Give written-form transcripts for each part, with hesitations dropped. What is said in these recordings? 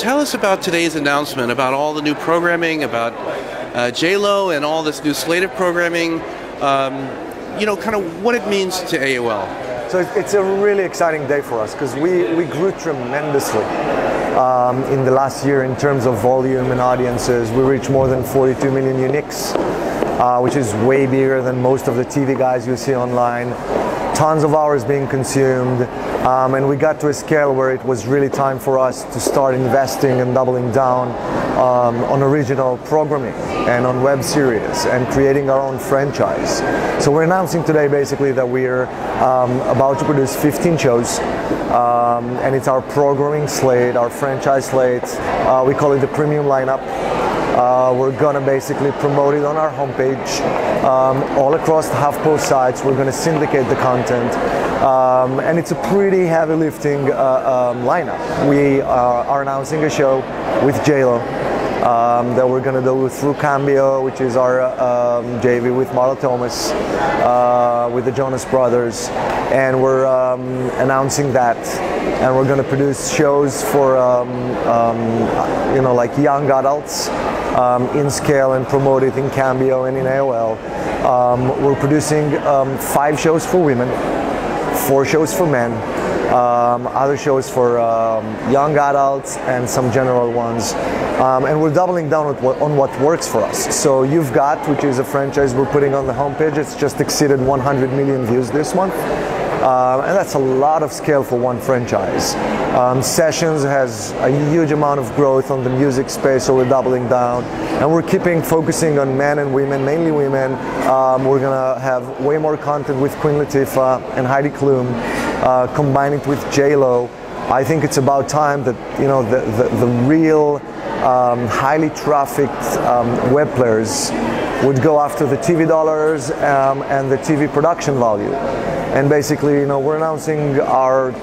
tell us about today's announcement, about all the new programming, about J-Lo and all this new Slate of programming, kind of what it means to AOL. So it's a really exciting day for us because we grew tremendously in the last year in terms of volume and audiences. We reached more than 42 million uniques, which is way bigger than most of the TV guys you see online. Tons of hours being consumed, and we got to a scale where it was really time for us to start investing and doubling down on original programming and on web series and creating our own franchise. So we're announcing today basically that we're about to produce 15 shows, and it's our programming slate, our franchise slate. We call it the premium lineup. We're gonna basically promote it on our homepage all across the HuffPost sites. We're gonna syndicate the content, and it's a pretty heavy lifting lineup. We are announcing a show with J-Lo that we're gonna do through Cambio, which is our JV with Marla Thomas, with the Jonas Brothers, and we're announcing that, and we're gonna produce shows for like young adults in scale and promote it in Cambio and in AOL. We're producing 5 shows for women, 4 shows for men, other shows for young adults and some general ones, and we're doubling down on what works for us. So You've Got, which is a franchise we're putting on the homepage, it's just exceeded 100 million views this month, and that's a lot of scale for one franchise. Sessions has a huge amount of growth on the music space, so we're doubling down, and we're focusing on men and women, mainly women. We're gonna have way more content with Queen Latifah and Heidi Klum, combine it with J-Lo. I think it's about time that the real highly trafficked web players would go after the TV dollars and the TV production value. And basically, we're announcing our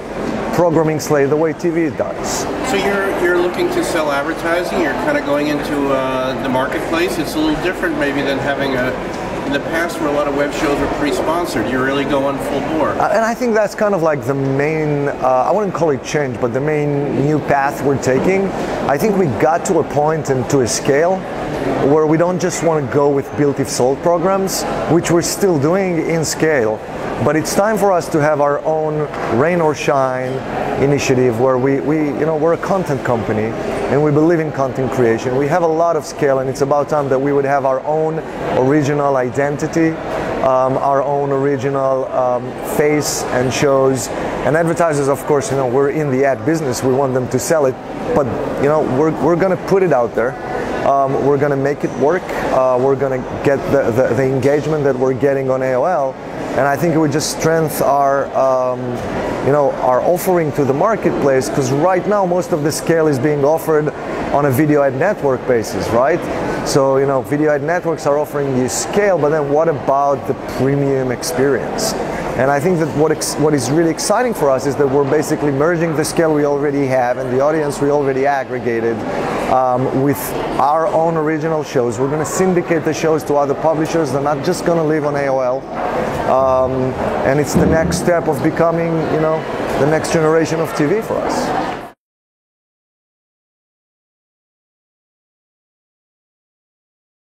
programming slate the way TV does. So you're looking to sell advertising. You're kind of going into the marketplace. It's a little different maybe than having in the past where a lot of web shows were pre-sponsored. You're really going full bore. And I think that's kind of like the main, I wouldn't call it change, but the main new path we're taking. I think we got to a point and to a scale where we don't just want to go with built if sold programs, which we're still doing in scale. But it's time for us to have our own rain or shine initiative where we're a content company and we believe in content creation. We have a lot of scale, and it's about time that we would have our own original identity, our own original face and shows. And advertisers, of course, we're in the ad business. We want them to sell it, but we're going to put it out there. We're going to make it work. We're going to get the engagement that we're getting on AOL. And I think it would just strengthen our offering to the marketplace, because right now most of the scale is being offered on a video ad network basis, right? So video ad networks are offering you scale, but then what about the premium experience? And I think that what is really exciting for us is that we're basically merging the scale we already have and the audience we already aggregated with our own original shows. We're going to syndicate the shows to other publishers. They're not just going to live on AOL. And it's the next step of becoming, the next generation of TV for us.